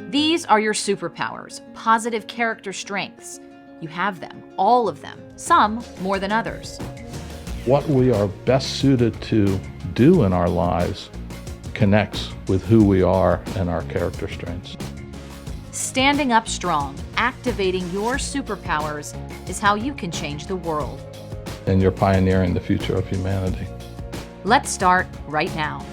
These are your superpowers, positive character strengths. You have them, all of them, some more than others. What we are best suited to do in our lives connects with who we are and our character strengths. Standing up strong, activating your superpowers is how you can change the world. And you're pioneering the future of humanity. Let's start right now.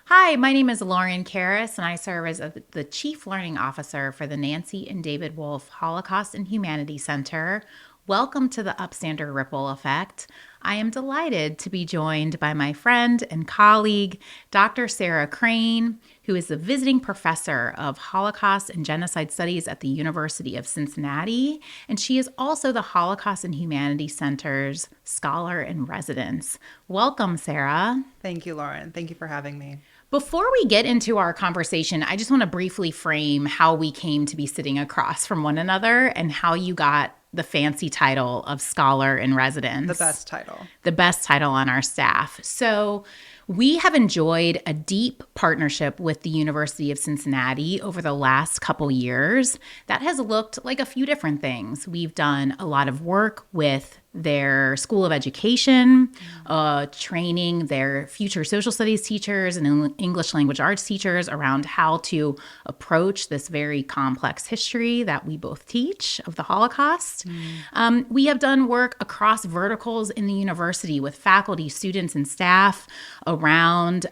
Hi, my name is Lauren Karras, and I serve as the Chief Learning Officer for the Nancy and David Wolf Holocaust and Humanity Center. Welcome to the Upstander Ripple Effect. I am delighted to be joined by my friend and colleague, Dr. Sarah Crane, who is the visiting professor of Holocaust and Genocide Studies at the University of Cincinnati, and she is also the Holocaust and Humanity Center's scholar in residence. Welcome, Sarah. Thank you, Lauren. Thank you for having me. Before we get into our conversation, I just want to briefly frame how we came to be sitting across from one another and how you got the fancy title of scholar in residence. The best title. The best title on our staff. So we have enjoyed a deep partnership with the University of Cincinnati over the last couple years. That has looked like a few different things. We've done a lot of work with their School of Education, training their future social studies teachers and English language arts teachers around how to approach this very complex history that we both teach of the Holocaust. We have done work across verticals in the university with faculty, students, and staff around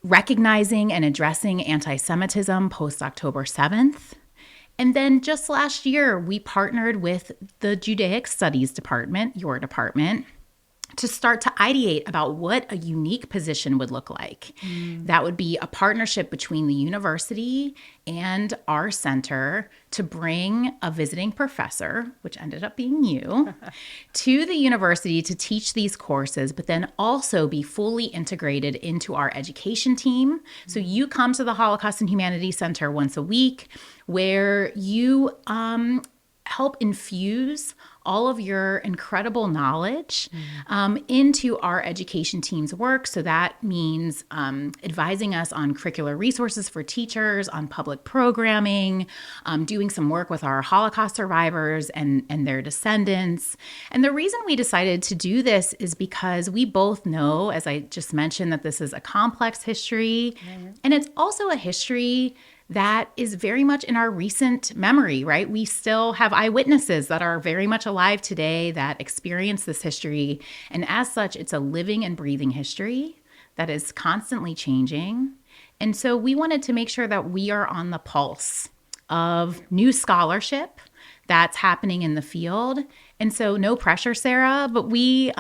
recognizing and addressing anti-Semitism post-October 7th. And then just last year, we partnered with the Judaic Studies Department, your department, to start to ideate about what a unique position would look like. That would be a partnership between the university and our center to bring a visiting professor, which ended up being you, to the university to teach these courses, but then also be fully integrated into our education team. So you come to the Holocaust and Humanity Center once a week, where you help infuse all of your incredible knowledge into our education team's work. So that means advising us on curricular resources for teachers, on public programming, doing some work with our Holocaust survivors and their descendants. And the reason we decided to do this is because we both know, as I just mentioned, that this is a complex history, and it's also a history that is very much in our recent memory, right? We still have eyewitnesses that are very much alive today that experience this history. And as such, it's a living and breathing history that is constantly changing. And so we wanted to make sure that we are on the pulse of new scholarship that's happening in the field. And so no pressure, Sarah, but we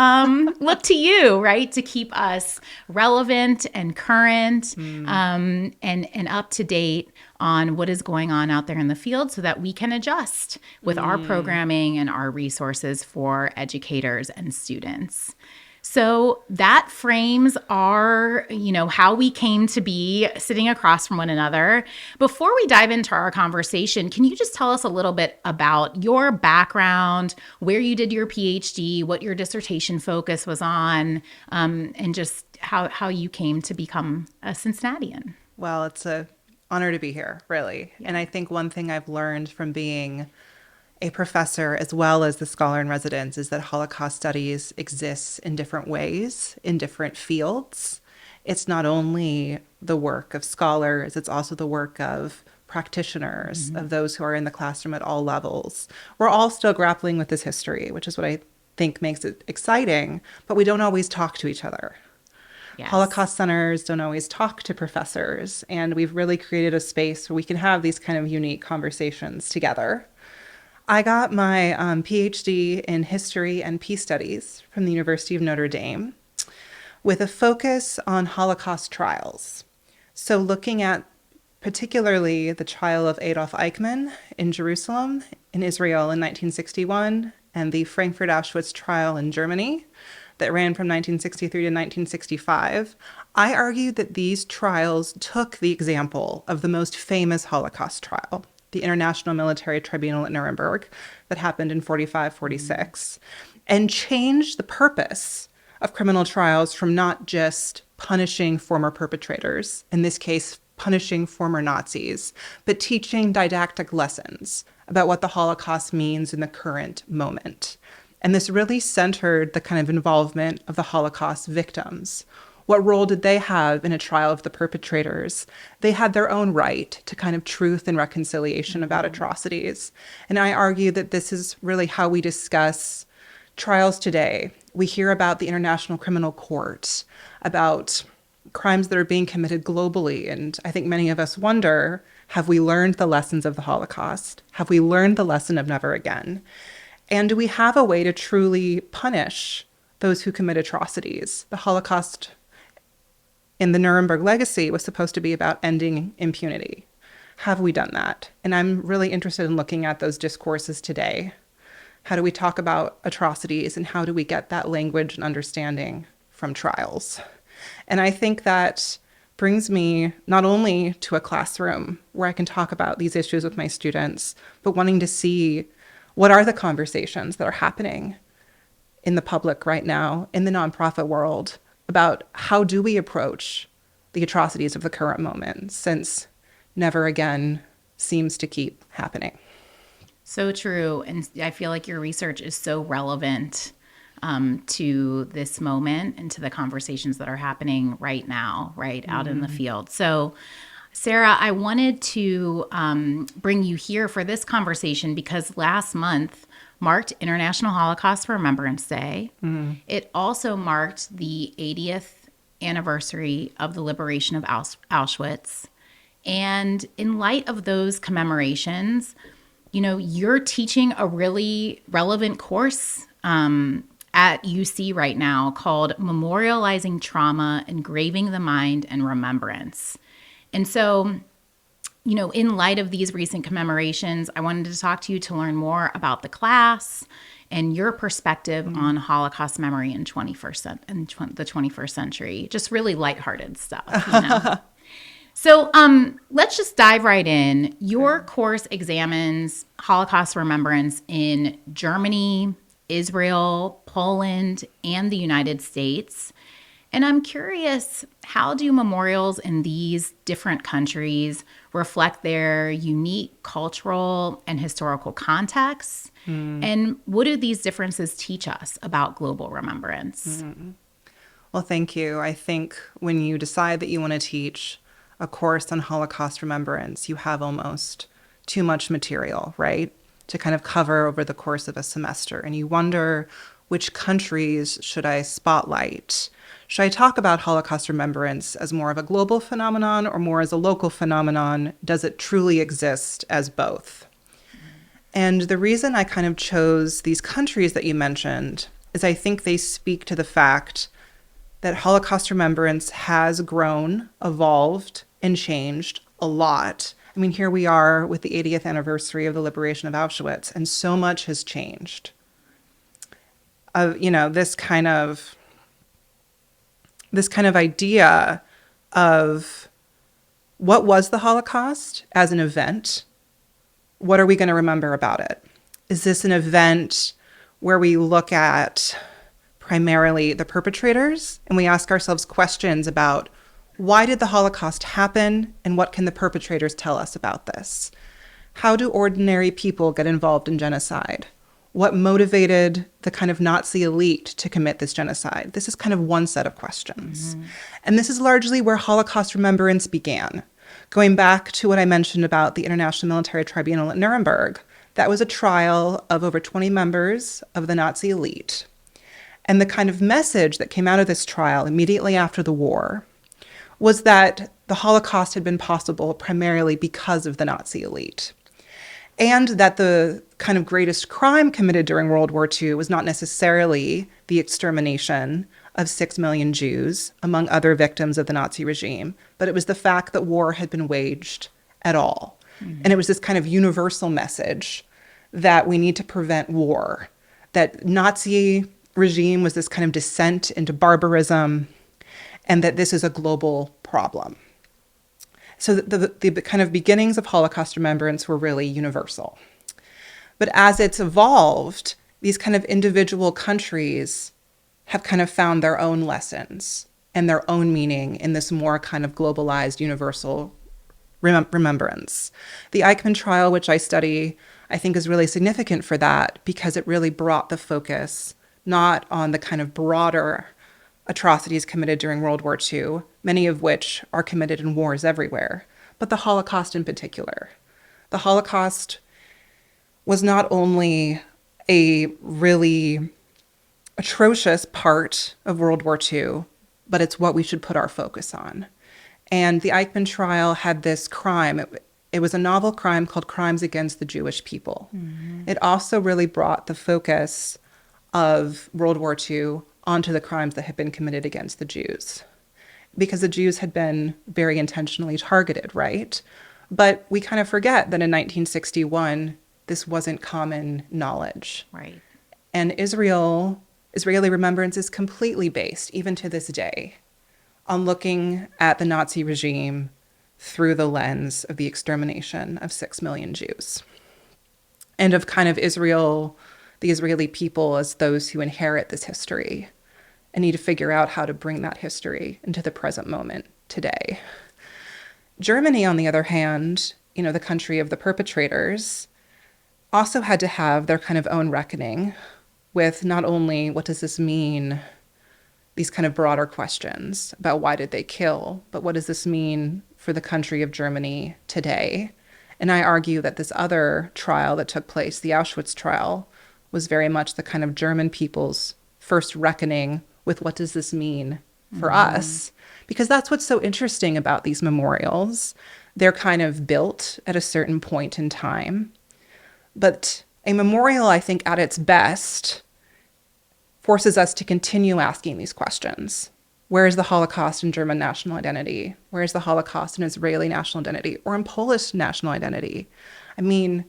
look to you, right, to keep us relevant and current and up to date on what is going on out there in the field so that we can adjust with our programming and our resources for educators and students. So that frames our, how we came to be sitting across from one another. Before we dive into our conversation, can you just tell us a little bit about your background, where you did your PhD, what your dissertation focus was on, and just how you came to become a Cincinnatian? Well, it's an honor to be here, really. Yeah. And I think one thing I've learned from being a professor as well as the scholar in residence is that Holocaust studies exists in different ways, in different fields. It's not only the work of scholars, it's also the work of practitioners, of those who are in the classroom at all levels. We're all still grappling with this history, which is what I think makes it exciting, but we don't always talk to each other. Yes. Holocaust centers don't always talk to professors, and we've really created a space where we can have these kind of unique conversations together. I got my PhD in history and peace studies from the University of Notre Dame with a focus on Holocaust trials. So looking at particularly the trial of Adolf Eichmann in Jerusalem, in Israel in 1961, and the Frankfurt Auschwitz trial in Germany that ran from 1963 to 1965, I argued that these trials took the example of the most famous Holocaust trial, the International Military Tribunal at Nuremberg that happened in 45-46, and changed the purpose of criminal trials from not just punishing former perpetrators, in this case, punishing former Nazis, but teaching didactic lessons about what the Holocaust means in the current moment. And this really centered the kind of involvement of the Holocaust victims. What role did they have in a trial of the perpetrators? They had their own right to kind of truth and reconciliation about atrocities. And I argue that this is really how we discuss trials today. We hear about the International Criminal Court, about crimes that are being committed globally. And I think many of us wonder, have we learned the lessons of the Holocaust? Have we learned the lesson of never again? And do we have a way to truly punish those who commit atrocities? The Holocaust in the Nuremberg legacy was supposed to be about ending impunity. Have we done that? And I'm really interested in looking at those discourses today. How do we talk about atrocities, and how do we get that language and understanding from trials? And I think that brings me not only to a classroom where I can talk about these issues with my students, but wanting to see what are the conversations that are happening in the public right now, in the nonprofit world, about how do we approach the atrocities of the current moment, since never again seems to keep happening. So true. And I feel like your research is so relevant to this moment and to the conversations that are happening right now, right out in the field. So, Sarah, I wanted to bring you here for this conversation because last month marked International Holocaust Remembrance Day. It also marked the 80th anniversary of the liberation of Auschwitz. And in light of those commemorations, you know, you're teaching a really relevant course at UC right now called Memorializing Trauma, Engraving the Mind, and Remembrance. And so, you know, in light of these recent commemorations, I wanted to talk to you to learn more about the class and your perspective on Holocaust memory in the 21st century. Just really lighthearted stuff, you know? So let's just dive right in. Your course examines Holocaust remembrance in Germany, Israel, Poland, and the United States. And I'm curious, how do memorials in these different countries reflect their unique cultural and historical contexts? And what do these differences teach us about global remembrance? Well, thank you. I think when you decide that you want to teach a course on Holocaust remembrance, you have almost too much material, right, to kind of cover over the course of a semester. And you wonder, which countries should I spotlight? Should I talk about Holocaust remembrance as more of a global phenomenon or more as a local phenomenon? Does it truly exist as both? And the reason I kind of chose these countries that you mentioned is I think they speak to the fact that Holocaust remembrance has grown, evolved, and changed a lot. I mean, here we are with the 80th anniversary of the liberation of Auschwitz, and so much has changed. You know, this kind of idea of what was the Holocaust as an event? What are we going to remember about it? Is this an event where we look at primarily the perpetrators and we ask ourselves questions about why did the Holocaust happen and what can the perpetrators tell us about this? How do ordinary people get involved in genocide? What motivated the kind of Nazi elite to commit this genocide? This is kind of one set of questions. And this is largely where Holocaust remembrance began. Going back to what I mentioned about the International Military Tribunal at Nuremberg, that was a trial of over 20 members of the Nazi elite. And the kind of message that came out of this trial immediately after the war was that the Holocaust had been possible primarily because of the Nazi elite. And that the kind of greatest crime committed during World War II was not necessarily the extermination of 6 million Jews, among other victims of the Nazi regime, but it was the fact that war had been waged at all. And it was this kind of universal message that we need to prevent war, that Nazi regime was this kind of descent into barbarism, and that this is a global problem. So the kind of beginnings of Holocaust remembrance were really universal. But as it's evolved, these kind of individual countries have kind of found their own lessons and their own meaning in this more kind of globalized, universal remembrance. The Eichmann trial, which I study, I think is really significant for that because it really brought the focus not on the kind of broader atrocities committed during World War II, many of which are committed in wars everywhere, but the Holocaust in particular. The Holocaust was not only a really atrocious part of World War II, but it's what we should put our focus on. And the Eichmann trial had this crime. It was a novel crime called Crimes Against the Jewish People. Mm-hmm. It also really brought the focus of World War II onto the crimes that had been committed against the Jews, because the Jews had been very intentionally targeted, right? But we kind of forget that in 1961, this wasn't common knowledge. Right. And Israeli remembrance is completely based, even to this day, on looking at the Nazi regime through the lens of the extermination of 6 million Jews, and of kind of Israel, the Israeli people, as those who inherit this history and need to figure out how to bring that history into the present moment today. Germany, on the other hand, the country of the perpetrators, also had to have their kind of own reckoning with not only what does this mean, these kind of broader questions about why did they kill, but what does this mean for the country of Germany today? And I argue that this other trial that took place, the Auschwitz trial, was very much the kind of German people's first reckoning with what does this mean for us? Because that's what's so interesting about these memorials. They're kind of built at a certain point in time. But a memorial, I think, at its best, forces us to continue asking these questions. Where is the Holocaust in German national identity? Where is the Holocaust in Israeli national identity or in Polish national identity? I mean,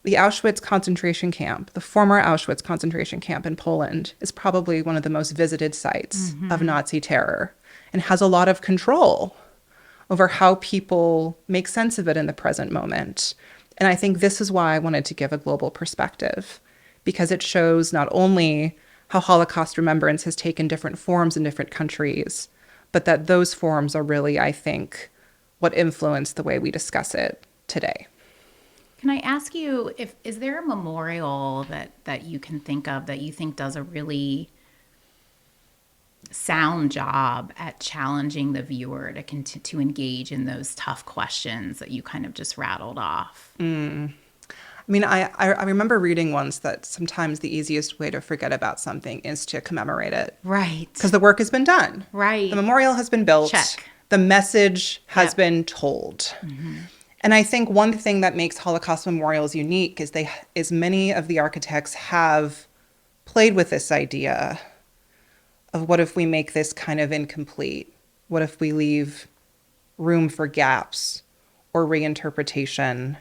the Auschwitz concentration camp, the former Auschwitz concentration camp in Poland, is probably one of the most visited sites of Nazi terror and has a lot of control over how people make sense of it in the present moment. And I think this is why I wanted to give a global perspective, because it shows not only how Holocaust remembrance has taken different forms in different countries, but that those forms are really, I think, what influence the way we discuss it today. Can I ask you, is there a memorial that you can think of that you think does a really sound job at challenging the viewer to engage in those tough questions that you kind of just rattled off? I mean, I remember reading once that sometimes the easiest way to forget about something is to commemorate it. Right. Because the work has been done. Right. The memorial has been built. Check. The message has been told. Mm-hmm. And I think one thing that makes Holocaust memorials unique is many of the architects have played with this idea of what if we make this kind of incomplete? What if we leave room for gaps or reinterpretation?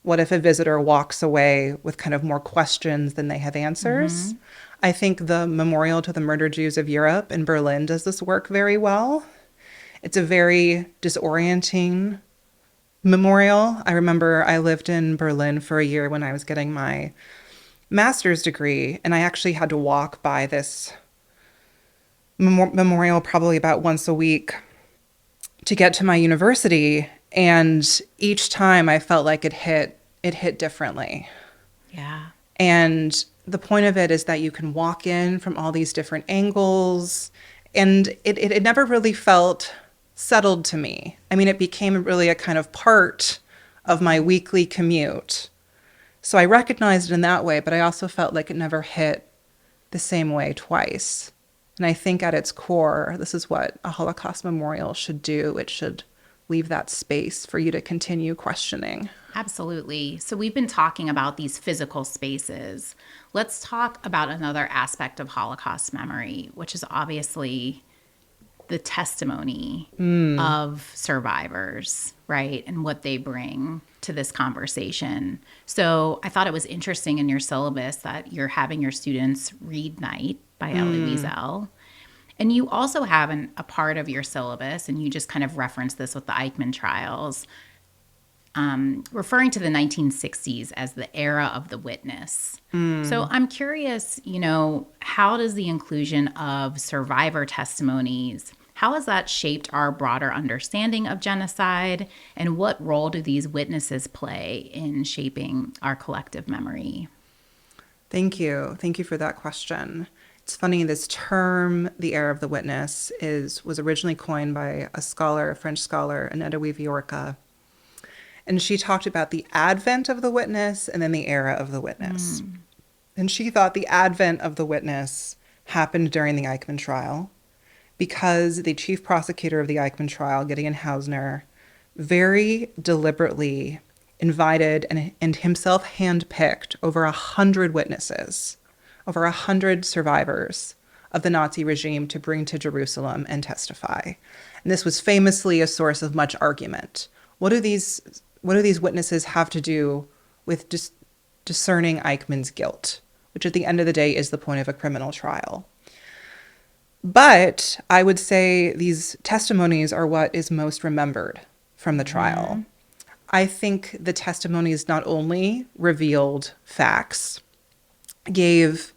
What if a visitor walks away with kind of more questions than they have answers? Mm-hmm. I think the Memorial to the Murdered Jews of Europe in Berlin does this work very well. It's a very disorienting memorial. I remember I lived in Berlin for a year when I was getting my master's degree, and I actually had to walk by this memorial probably about once a week to get to my university. And each time I felt like it hit differently. Yeah. And the point of it is that you can walk in from all these different angles, and it never really felt settled to me. I mean, it became really a kind of part of my weekly commute. So I recognized it in that way, but I also felt like it never hit the same way twice. And I think at its core, this is what a Holocaust memorial should do. It should leave that space for you to continue questioning. Absolutely. So we've been talking about these physical spaces. Let's talk about another aspect of Holocaust memory, which is obviously the testimony of survivors, right? And what they bring to this conversation. So I thought it was interesting in your syllabus that you're having your students read Night by Elie Wiesel. And you also have a part of your syllabus, and you just kind of referenced this with the Eichmann trials, referring to the 1960s as the era of the witness. So I'm curious, how does the inclusion of survivor testimonies How has that shaped our broader understanding of genocide? And what role do these witnesses play in shaping our collective memory? Thank you. Thank you for that question. It's funny, this term, the era of the witness, was originally coined by a French scholar, Annetta Viviorca. And she talked about the advent of the witness and then the era of the witness. And she thought the advent of the witness happened during the Eichmann trial because the chief prosecutor of the Eichmann trial, Gideon Hausner, very deliberately invited and himself handpicked over 100 witnesses, over 100 survivors of the Nazi regime to bring to Jerusalem and testify. And this was famously a source of much argument. What do these witnesses have to do with discerning Eichmann's guilt, which at the end of the day is the point of a criminal trial? But I would say these testimonies are what is most remembered from the trial. I think the testimonies not only revealed facts, gave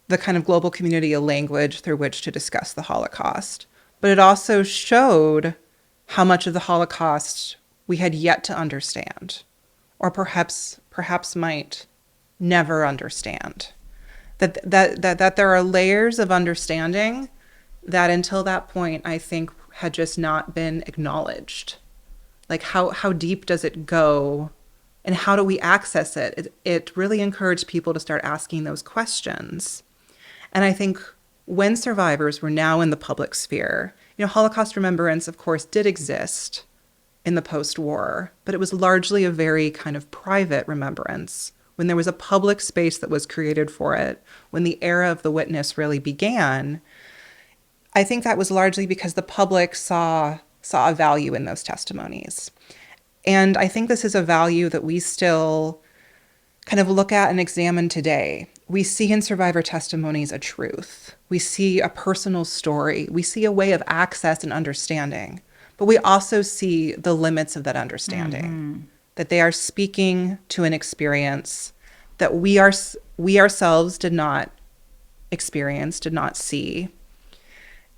the kind of global community a language through which to discuss the Holocaust, but it also showed how much of the Holocaust we had yet to understand, or perhaps might never understand. That there are layers of understanding that until that point, I think, had just not been acknowledged. Like how deep does it go and how do we access it? It really encouraged people to start asking those questions. And I think when survivors were now in the public sphere, Holocaust remembrance, of course, did exist in the post-war, but it was largely a very kind of private remembrance. When there was a public space that was created for it, when the era of the witness really began, I think that was largely because the public saw a value in those testimonies. And I think this is a value that we still kind of look at and examine today. We see in survivor testimonies a truth. We see a personal story. We see a way of access and understanding. But we also see the limits of that understanding, that they are speaking to an experience that we ourselves did not experience, did not see,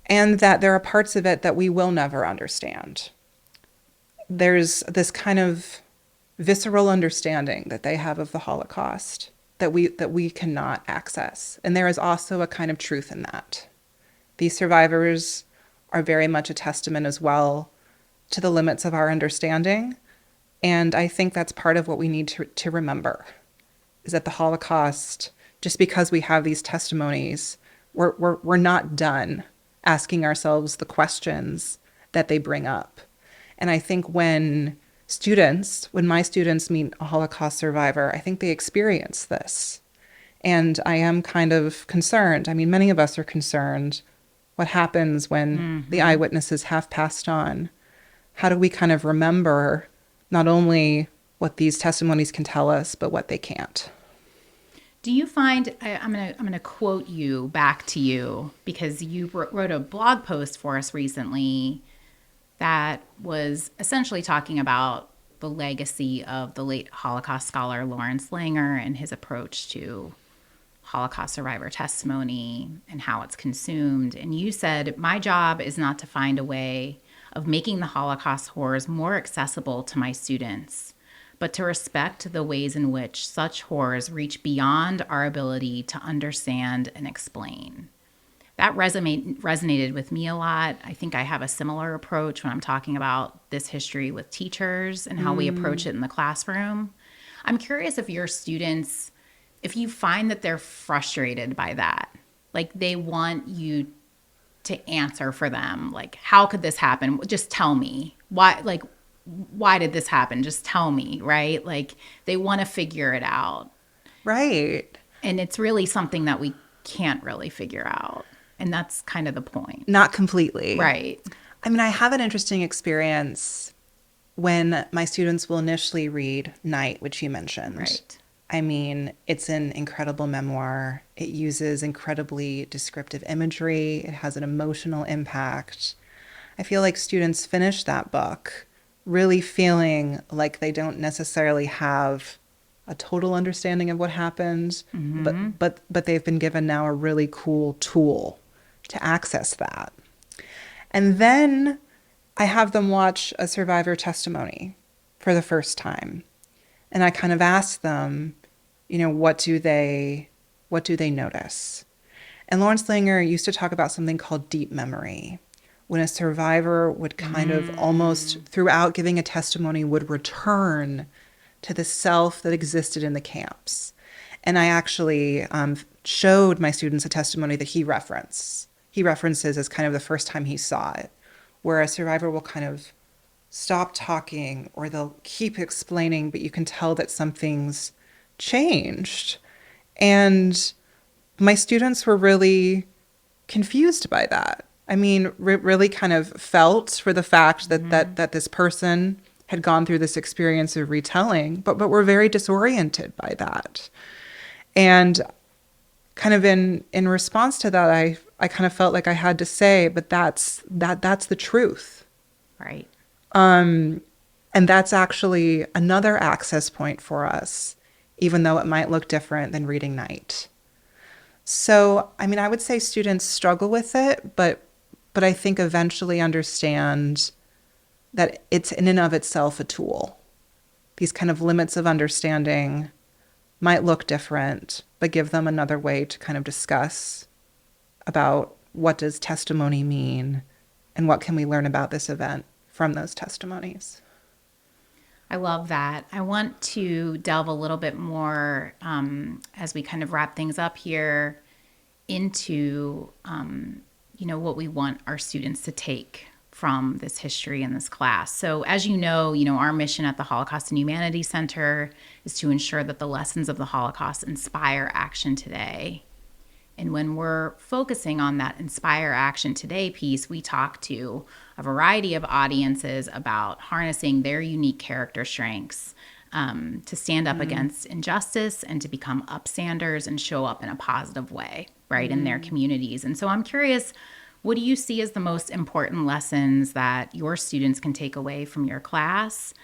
and that there are parts of it that we will never understand. There's this kind of visceral understanding that they have of the Holocaust that we cannot access. And there is also a kind of truth in that. These survivors are very much a testament as well to the limits of our understanding. And I think that's part of what we need to remember, is that the Holocaust, just because we have these testimonies, we're not done asking ourselves the questions that they bring up. And I think when my students meet a Holocaust survivor, I think they experience this. And I am kind of concerned. I mean, many of us are concerned. What happens when the eyewitnesses have passed on? How do we kind of remember not only what these testimonies can tell us, but what they can't? Do you find, I'm gonna quote you back to you, because you wrote a blog post for us recently that was essentially talking about the legacy of the late Holocaust scholar Lawrence Langer and his approach to Holocaust survivor testimony and how it's consumed. And you said, "My job is not to find a way of making the Holocaust horrors more accessible to my students, but to respect the ways in which such horrors reach beyond our ability to understand and explain." That resonated with me a lot. I think I have a similar approach when I'm talking about this history with teachers and how we approach it in the classroom. I'm curious if your students, if you find that they're frustrated by that, like they want you to answer for them, like, how could this happen? Just tell me. Why did this happen? Just tell me, right? Like they want to figure it out. Right. And it's really something that we can't really figure out. And that's kind of the point. Not completely. Right. I mean, I have an interesting experience when my students will initially read Night, which you mentioned. Right. I mean, it's an incredible memoir. It uses incredibly descriptive imagery. It has an emotional impact. I feel like students finish that book really feeling like they don't necessarily have a total understanding of what happened, but they've been given now a really cool tool to access that. And then I have them watch a survivor testimony for the first time. And I kind of ask them, what do they notice? And Lawrence Langer used to talk about something called deep memory, when a survivor would kind of almost throughout giving a testimony would return to the self that existed in the camps. And I actually showed my students a testimony that he references as kind of the first time he saw it, where a survivor will kind of stop talking or they'll keep explaining, but you can tell that something's changed. And my students were really confused by that. I mean, really kind of felt for the fact that, that this person had gone through this experience of retelling, but were very disoriented by that. And kind of in response to that, I kind of felt like I had to say, but that's the truth. Right. And that's actually another access point for us, even though it might look different than reading night. So, I mean, I would say students struggle with it, but I think eventually understand that it's in and of itself a tool. These kind of limits of understanding might look different, but give them another way to kind of discuss about what does testimony mean and what can we learn about this event from those testimonies. I love that. I want to delve a little bit more as we kind of wrap things up here into, what we want our students to take from this history in this class. So as you know, our mission at the Holocaust and Humanity Center is to ensure that the lessons of the Holocaust inspire action today. And when we're focusing on that inspire action today piece, we talk to a variety of audiences about harnessing their unique character strengths to stand up against injustice and to become upstanders and show up in a positive way, right, in their communities. And so I'm curious, what do you see as the most important lessons that your students can take away from your class?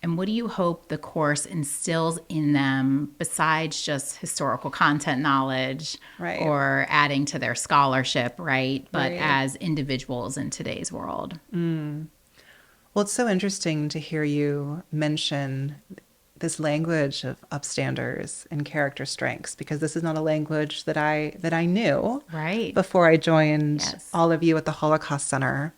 And what do you hope the course instills in them besides just historical content knowledge or adding to their scholarship, right? But as individuals in today's world. Well, it's so interesting to hear you mention this language of upstanders and character strengths, because this is not a language that I knew before I joined all of you at the Holocaust Center.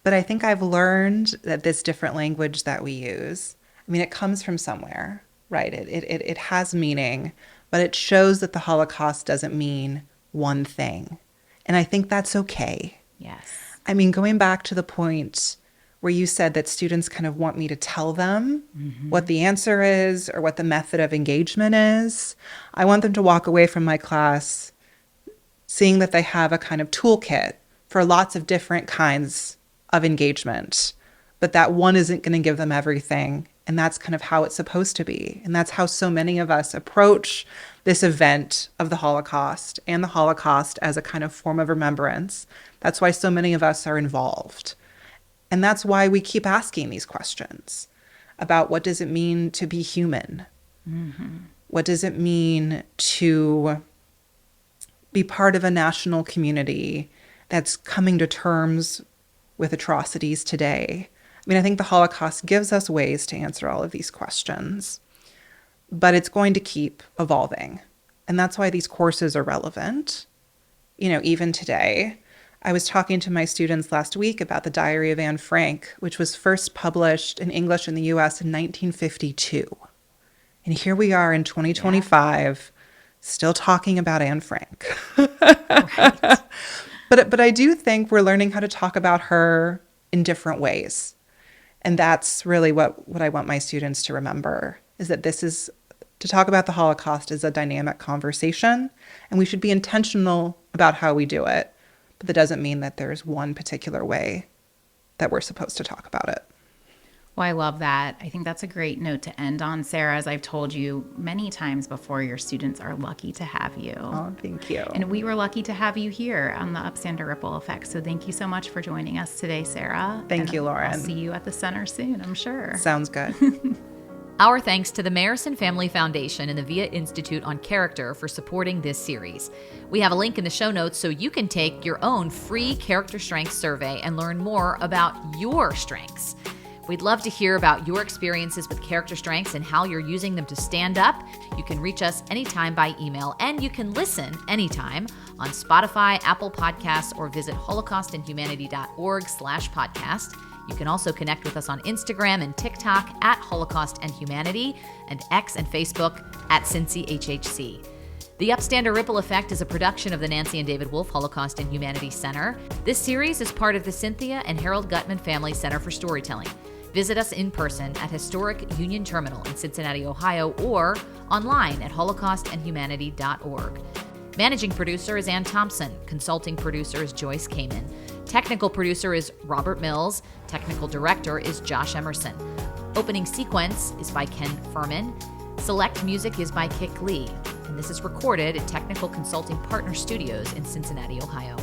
But I think I've learned that this different language that we use, I mean, it comes from somewhere, right? It has meaning, but it shows that the Holocaust doesn't mean one thing. And I think that's okay. Yes. I mean, going back to the point where you said that students kind of want me to tell them what the answer is or what the method of engagement is, I want them to walk away from my class seeing that they have a kind of toolkit for lots of different kinds of engagement, but that one isn't going to give them everything. And that's kind of how it's supposed to be. And that's how so many of us approach this event of the Holocaust and the Holocaust as a kind of form of remembrance. That's why so many of us are involved. And that's why we keep asking these questions about what does it mean to be human? What does it mean to be part of a national community that's coming to terms with atrocities today? I mean, I think the Holocaust gives us ways to answer all of these questions, but it's going to keep evolving. And that's why these courses are relevant, even today. I was talking to my students last week about the Diary of Anne Frank, which was first published in English in the U.S. in 1952. And here we are in 2025, still talking about Anne Frank. But I do think we're learning how to talk about her in different ways. And that's really what I want my students to remember, is that to talk about the Holocaust is a dynamic conversation, and we should be intentional about how we do it. But that doesn't mean that there's one particular way that we're supposed to talk about it. Well, I love that. I think that's a great note to end on, Sarah. As I've told you many times before, your students are lucky to have you. Oh, thank you. And we were lucky to have you here on the Upstander Ripple Effect. So thank you so much for joining us today, Sarah. Thank you, Lauren. I'll see you at the center soon, I'm sure. Sounds good. Our thanks to the Marison Family Foundation and the VIA Institute on Character for supporting this series. We have a link in the show notes so you can take your own free character strengths survey and learn more about your strengths. We'd love to hear about your experiences with character strengths and how you're using them to stand up. You can reach us anytime by email, and you can listen anytime on Spotify, Apple Podcasts, or visit holocaustandhumanity.org/podcast. You can also connect with us on Instagram and TikTok at Holocaust and Humanity, and X and Facebook at CincyHHC. The Upstander Ripple Effect is a production of the Nancy and David Wolf Holocaust and Humanity Center. This series is part of the Cynthia and Harold Gutman Family Center for Storytelling. Visit us in person at historic Union Terminal in Cincinnati, Ohio, or online at holocaustandhumanity.org. Managing producer is Ann Thompson. Consulting producer is Joyce Kamen. Technical producer is Robert Mills. Technical director is Josh Emerson. Opening sequence is by Ken Furman. Select music is by Kik Lee. And this is recorded at Technical Consulting Partner Studios in Cincinnati, Ohio.